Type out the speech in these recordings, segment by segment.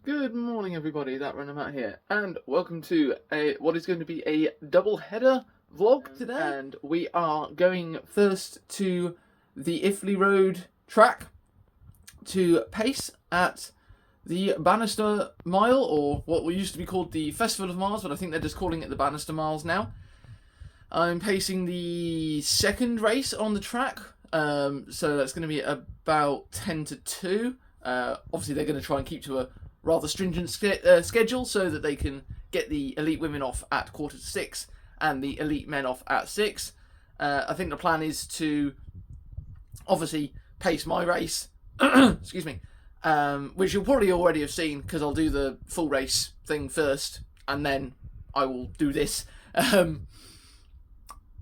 Good morning, everybody. That Random Matt here, and welcome to what is going to be a double-header vlog today. And we are going first to the Iffley Road track to pace at the Bannister Mile, or what used to be called the Festival of Miles, but I think they're just calling it the Bannister Miles now. I'm pacing the second race on the track, so that's going to be about 10 to 2. Obviously, they're going to try and keep to a rather stringent schedule so that they can get the elite women off at 5:45 and the elite men off at 6. I think the plan is to obviously pace my race, excuse me, which you'll probably already have seen because I'll do the full race thing first and then I will do this.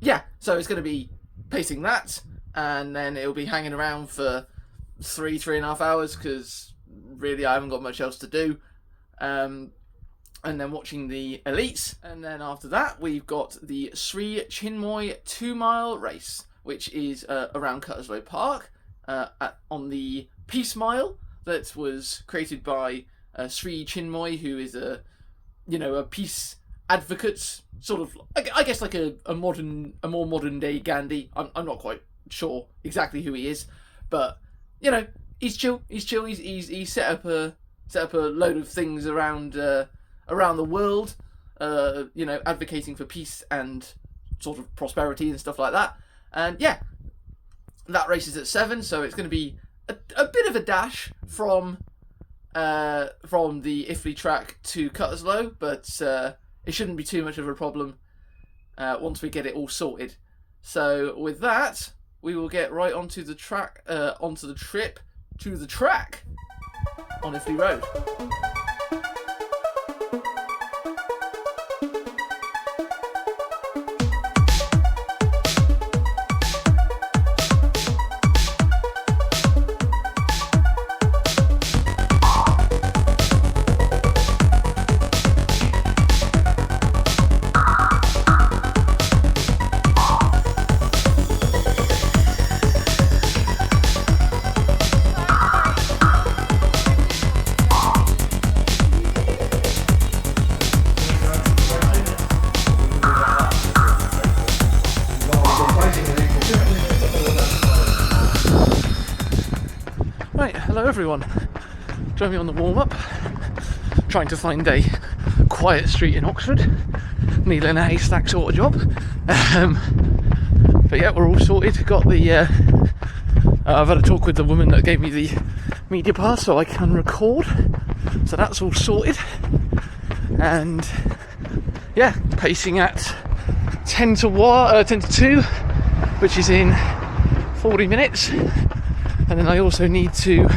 Yeah, so it's going to be pacing that, and then it'll be hanging around for 3.5 hours because really I haven't got much else to do, and then watching the elites, and then after that we've got the Sri Chinmoy 2-mile race, which is around Cutteslowe Park on the Peace Mile that was created by Sri Chinmoy, who is a peace advocate, sort of, I guess, like a more modern day Gandhi. I'm not quite sure exactly who he is, but he's chill. He's set up a load of things around the world, advocating for peace and sort of prosperity and stuff like that. And yeah, that race is at 7, so it's going to be a bit of a dash from the Iffley track to Cutteslowe, but it shouldn't be too much of a problem once we get it all sorted. So with that, we will get right onto the track, onto the trip to the track on Iffley Road. Right, hello everyone. Join me on the warm-up, trying to find a quiet street in Oxford, needle in a haystack sort of job. But yeah, we're all sorted. Got the I've had a talk with the woman that gave me the media pass so I can record, so that's all sorted. And yeah, pacing at 10 to 2, which is in 40 minutes. And then I also need to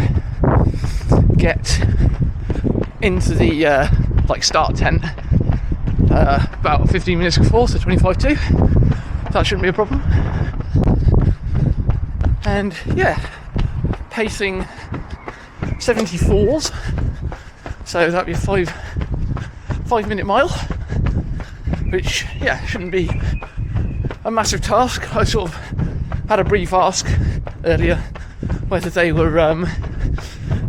get into the start tent about 15 minutes before, so 25 to. That shouldn't be a problem. And yeah, pacing 74s, so that'd be a 5-minute mile, which yeah shouldn't be a massive task. I sort of had a brief ask earlier whether they were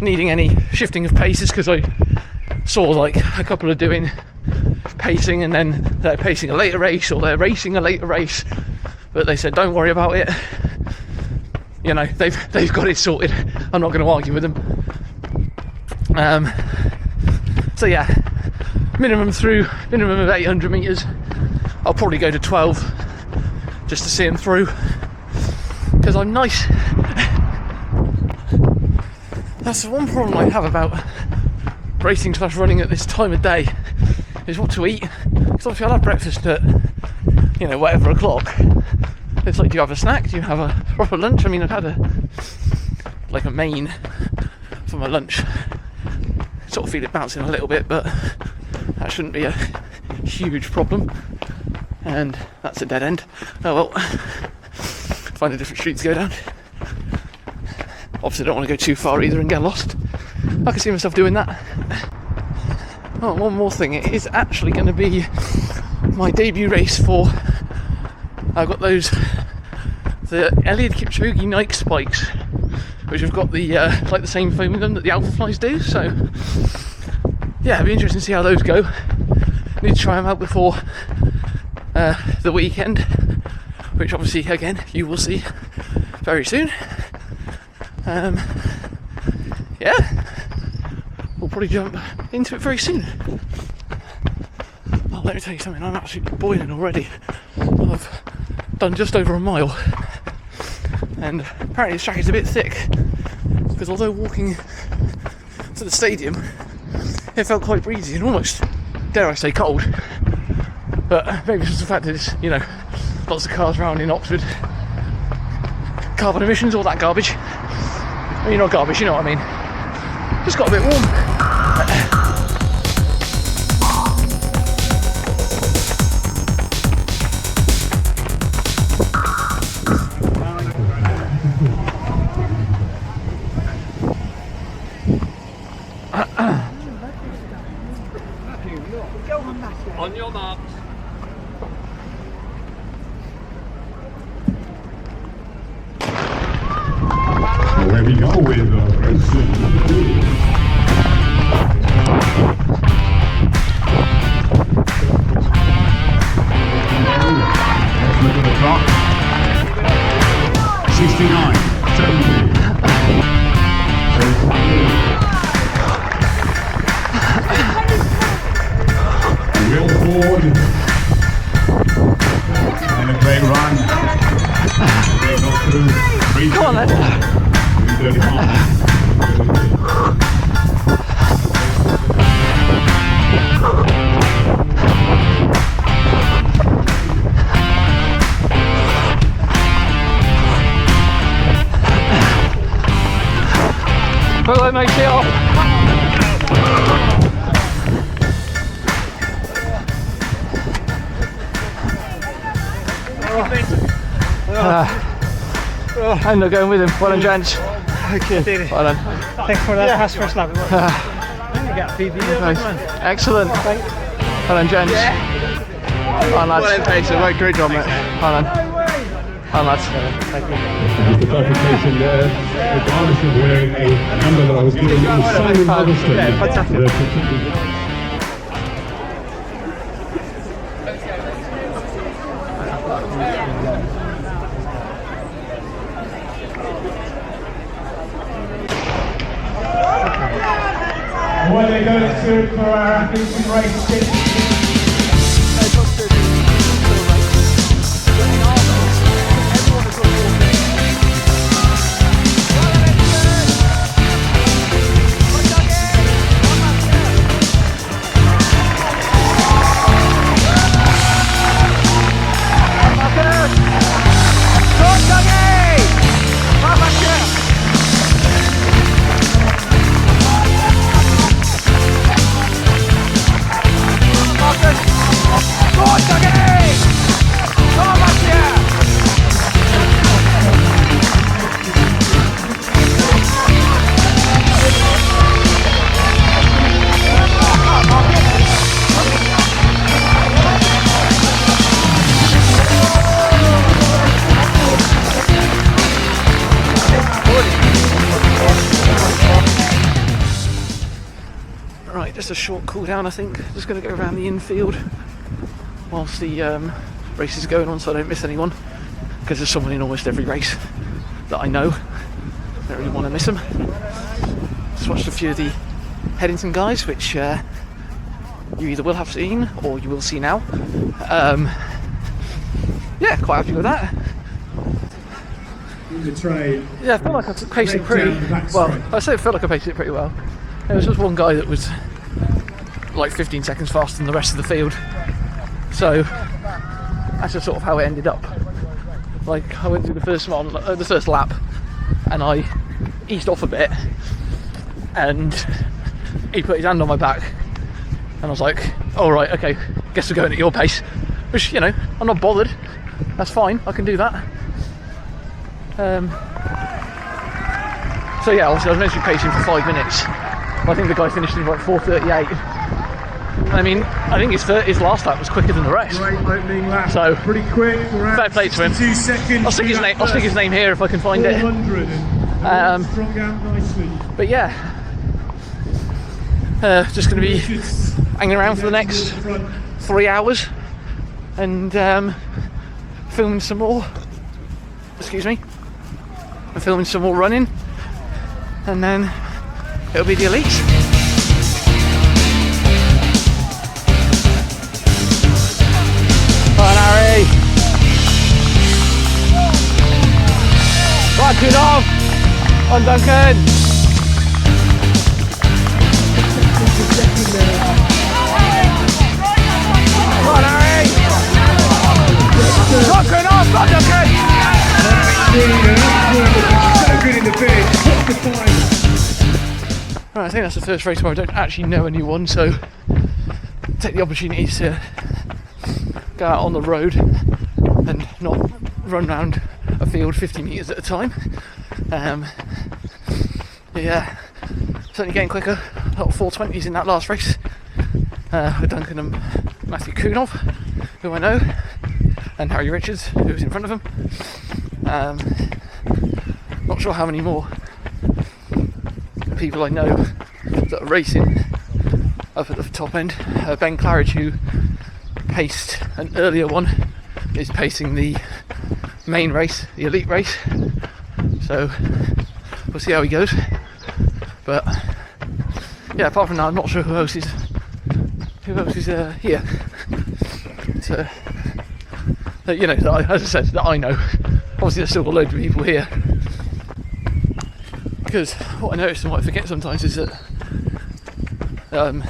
needing any shifting of paces, because I saw like a couple of doing pacing and then they're pacing a later race or they're racing a later race, but they said don't worry about it, they've got it sorted. I'm not going to argue with them. So yeah, minimum of 800 metres. I'll probably go to 12 just to see them through, because I'm nice. That's the one problem I have about racing / running at this time of day, is what to eat. Because obviously I'll have breakfast at, whatever o'clock. It's like, do you have a snack? Do you have a proper lunch? I mean, I've had a main for my lunch. Sort of feel it bouncing a little bit, but that shouldn't be a huge problem. And that's a dead end. Oh well, find a different street to go down. Obviously I don't want to go too far either and get lost. I can see myself doing that. Oh, one more thing, it is actually going to be my debut race for, I've got the Eliud Kipchoge Nike spikes, which have got the the same foam in them that the Alpha Flies do, so yeah, it'll be interesting to see how those go. Need to try them out before the weekend, which obviously again you will see very soon. Yeah, we'll probably jump into it very soon. Oh, let me tell you something, I'm absolutely boiling already. I've done just over a mile, and apparently this track is a bit thick, because although walking to the stadium it felt quite breezy and almost, dare I say, cold, but maybe it's just the fact that it's, you know, lots of cars around in Oxford, carbon emissions, all that garbage. I mean, not garbage, you know what I mean. Just got a bit warm. On your marks. Here we go with racing. Let's look at the clock. 69, 70. Will Ford. And a great run. They go through. Come on, then. Hello, mate, get off. I ended up going with him. Well done, gents. Okay. Well done. Thanks for that pass first lap. You got PB. Nice. Excellent. Well done, gents. Well done, lads. Well done, Pacer. Right, great job, mate. Well done. Well done, lads. Thank you. Just the clarification there, regardless of wearing a number that I was given, it was Simon Huddleston. Yeah, fantastic. What are they going to do for our athletes in race 6? Just a short cool down, I think. Just going to go around the infield whilst the race is going on, so I don't miss anyone, because there's someone in almost every race that I know. Don't really want to miss them. Just watched a few of the Headington guys, which you either will have seen or you will see now. Yeah, quite happy with that. Yeah, I feel like I paced it pretty well. I say I felt like I paced it pretty well. There was just one guy that was like 15 seconds faster than the rest of the field, so that's just sort of how it ended up. Like, I went through the first lap, and I eased off a bit, and he put his hand on my back, and I was like, all right, okay, guess we're going at your pace, which, you know, I'm not bothered, that's fine, I can do that. So yeah, obviously I was meant to be pacing for 5 minutes. I think the guy finished in like 4:38. I mean, I think his last lap was quicker than the rest. Great opening lap. So pretty quick. Fair play to him. 2 seconds. I'll stick his name here if I can find it. Strong out nicely. But yeah, Just going to be hanging around for the next 3 hours and filming some more. Excuse me. I'm filming some more running, and then it'll be the elites. Come on, Harry. Right, good off. On Duncan. Come on, Harry. Duncan off, on Duncan. Right, I think that's the first race where I don't actually know anyone, so take the opportunity to go out on the road and not run around a field 50 metres at a time. Yeah, certainly getting quicker. A lot of 420s in that last race with Duncan and Matthew Kunov, who I know, and Harry Richards, who was in front of him. Not sure how many more people I know that are racing up at the top end. Ben Claridge, who paced an earlier one, is pacing the main race, the elite race. So we'll see how he goes. But yeah, apart from that, I'm not sure who else is here. So you know, as I said, that I know. Obviously, there's still a load of people here. Because what I notice and what I forget sometimes is that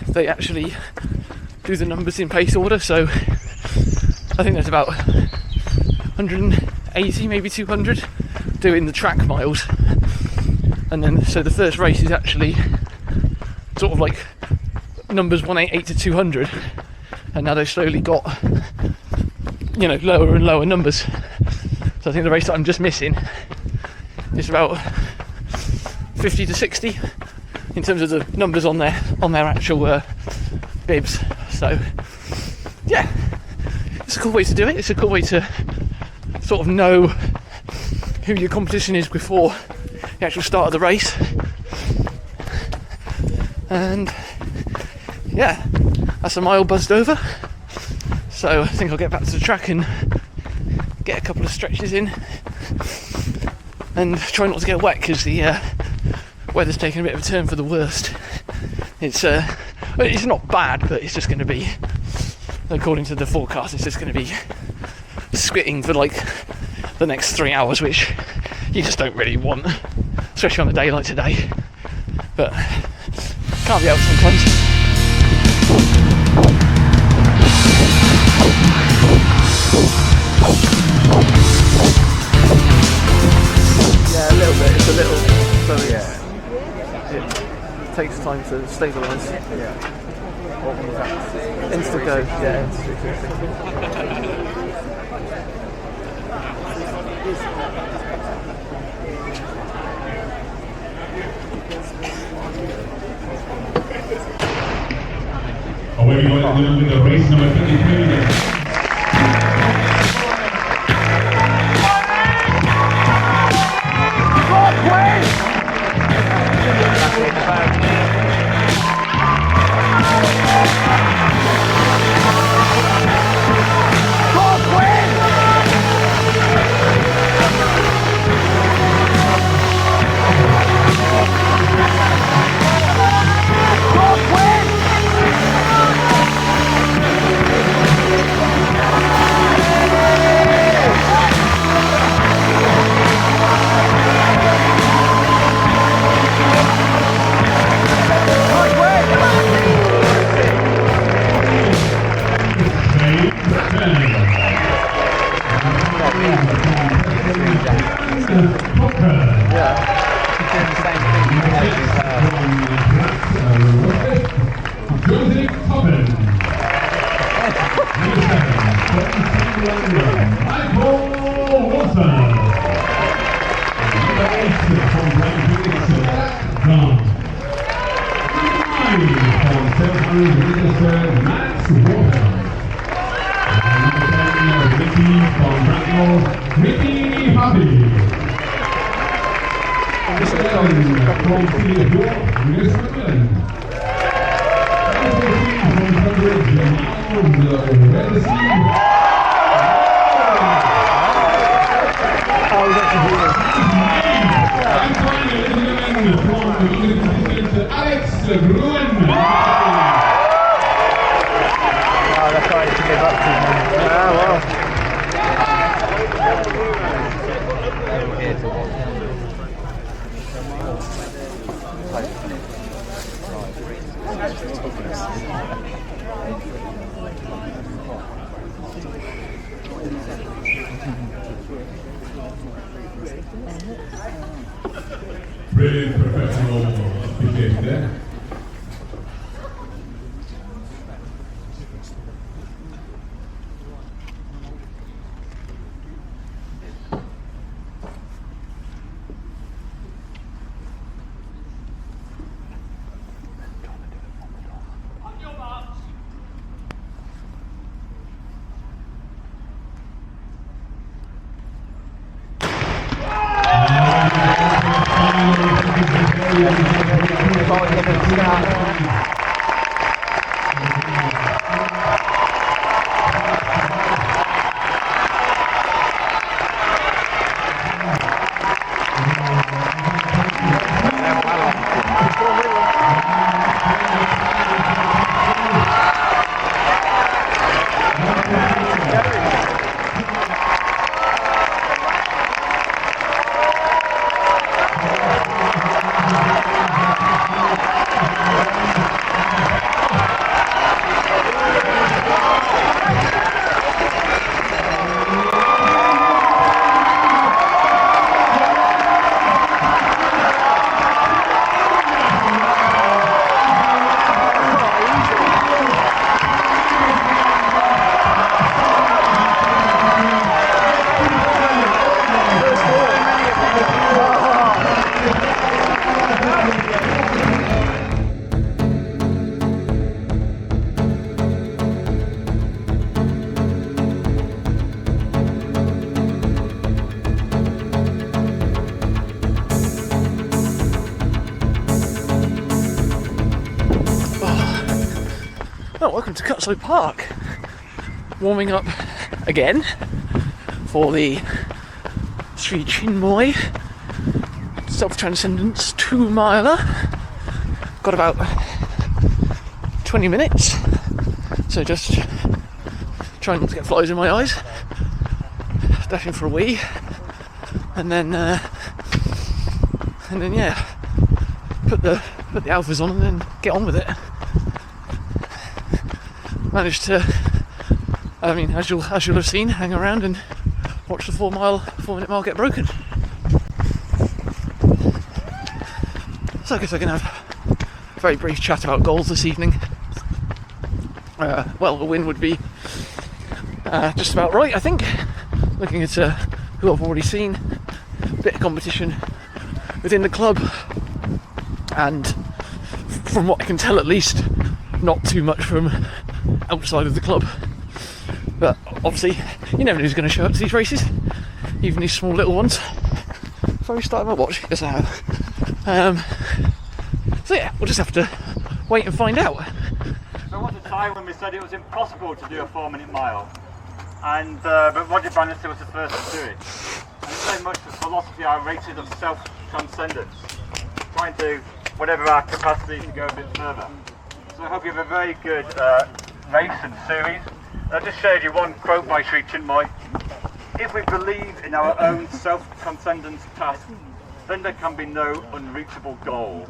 they actually do the numbers in pace order. So I think there's about 180, maybe 200 doing the track miles, and then so the first race is actually sort of like numbers 188 to 200, and now they've slowly got, you know, lower and lower numbers. So I think the race that I'm just missing is about 50 to 60 in terms of the numbers on their actual bibs. So yeah, it's a cool way to do it. It's a cool way to sort of know who your competition is before the actual start of the race. And yeah, that's a mile buzzed over. So I think I'll get back to the track and get a couple of stretches in and try not to get wet, because the weather's taking a bit of a turn for the worst. It's not bad, but it's just going to be, according to the forecast, it's just going to be squitting for like the next 3 hours, which you just don't really want, especially on a day like today. But can't be helped sometimes. Yeah, a little bit. It's a little, so it takes time to stabilise. Yeah. What was that? Insta-go. Yeah, Insta-go. Away we go with the race number 53. Brilliant professional behaviour there. Welcome to Cutteslowe Park. Warming up again for the Sri Chinmoy Self-Transcendence 2-miler. Got about 20 minutes, so just trying not to get flies in my eyes. Dashing for a wee, and then yeah, put the alphas on and then get on with it. Managed to, as you'll have seen, hang around and watch the 4-minute mile get broken. So I guess I can have a very brief chat about goals this evening. Well, the win would be just about right, I think. Looking at who I've already seen, a bit of competition within the club, and from what I can tell at least, not too much from outside of the club. But obviously you never know who's going to show up to these races, even these small little ones. Very started my watch, yes I have. So yeah, we'll just have to wait and find out. There was a time when we said it was impossible to do a 4-minute mile, and but Roger Bannister was the first to do it. And it's very much the philosophy our races of self-transcendence, trying to, whatever our capacity, to go a bit further. So I hope you have a very good race and series. I just showed you one quote by Sri Chinmoy. If we believe in our own self-transcendence task, then there can be no unreachable goal.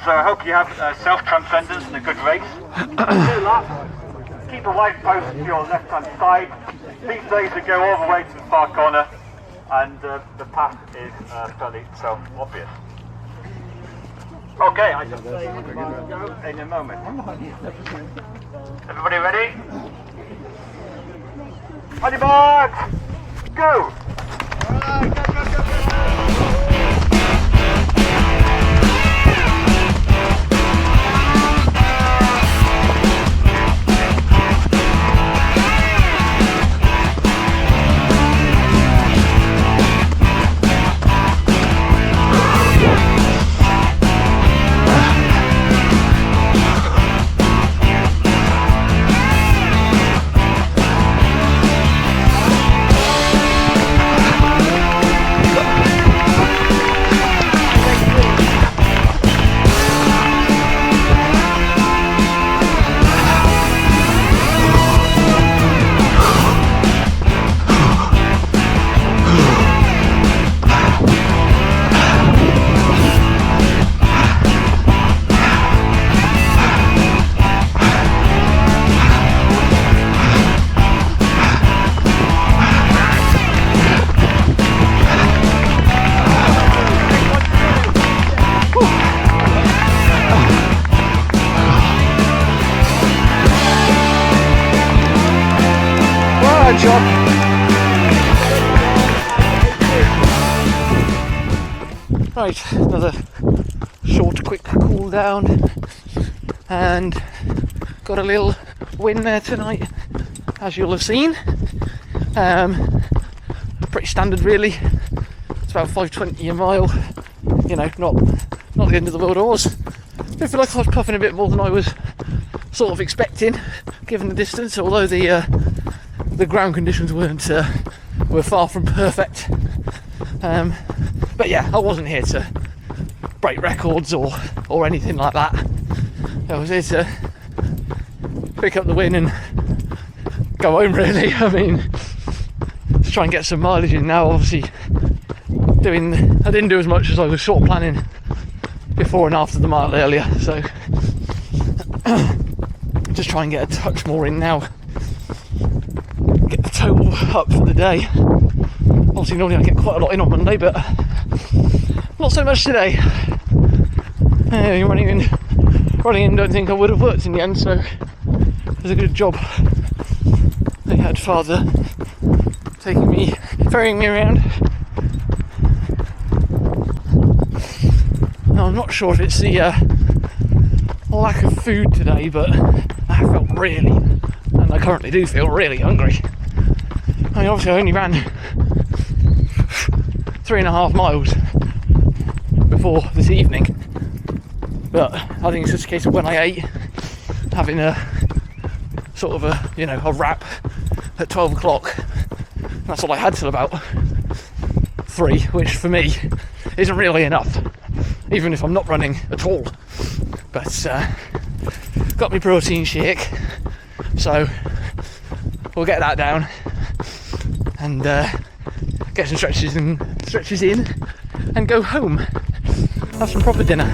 So I hope you have self-transcendence and a good race. Do laps. Keep a wide post to your left-hand side. These days they go all the way to the far corner, and the path is fairly self-obvious. Okay, I just say go in a moment. Everybody ready? On your mark! Go! good job. Right, another short, quick cool down, and got a little win there tonight, as you'll have seen. Pretty standard, really. It's about 5.20 a mile. You know, not the end of the world. I feel like I was puffing a bit more than I was sort of expecting, given the distance. Although the ground conditions were far from perfect. But yeah, I wasn't here to break records or anything like that. I was here to pick up the win and go home, really. I mean, to try and get some mileage in now. Obviously, I didn't do as much as I was sort of planning before and after the mile earlier, so just try and get a touch more in now. Get the total up for the day. Obviously, normally I get quite a lot in on Monday, but not so much today. Running in, don't think I would have worked in the end, so it was a good job. They had father ferrying me around. Now, I'm not sure if it's the lack of food today, but I felt really, and I currently do feel really hungry. I mean, obviously I only ran 3.5 miles before this evening, but I think it's just a case of when I ate, having a sort of a wrap at 12 o'clock. That's all I had till about 3, which for me isn't really enough, even if I'm not running at all. But got my protein shake, so we'll get that down and get some stretches in and go home, have some proper dinner.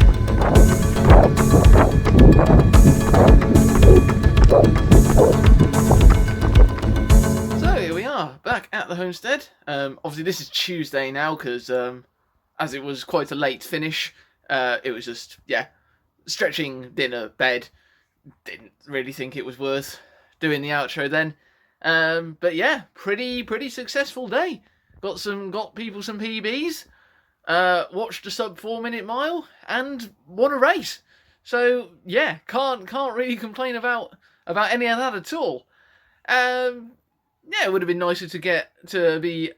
So here we are, back at the homestead. Obviously this is Tuesday now, because as it was quite a late finish, it was just, stretching, dinner, bed. Didn't really think it was worth doing the outro then. But yeah, pretty successful day. Got people some PBs, watched a sub 4-minute mile, and won a race. So yeah, can't really complain about any of that at all. It would have been nicer to get to be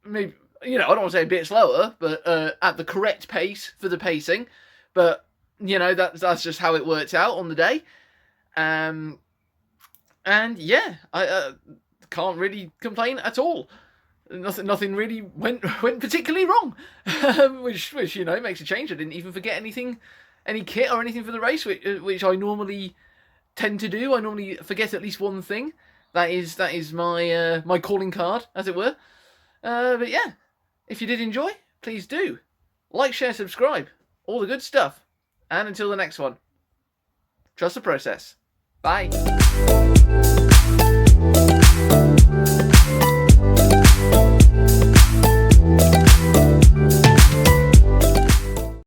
maybe, I don't want to say a bit slower, but at the correct pace for the pacing. But that's just how it worked out on the day. And yeah, I can't really complain at all. Nothing really went particularly wrong, which makes a change. I didn't even forget any kit or anything for the race, which I normally tend to do. I normally forget at least one thing. That is my my calling card, as it were. But yeah, if you did enjoy, please do like, share, subscribe, all the good stuff. And until the next one, trust the process. Bye.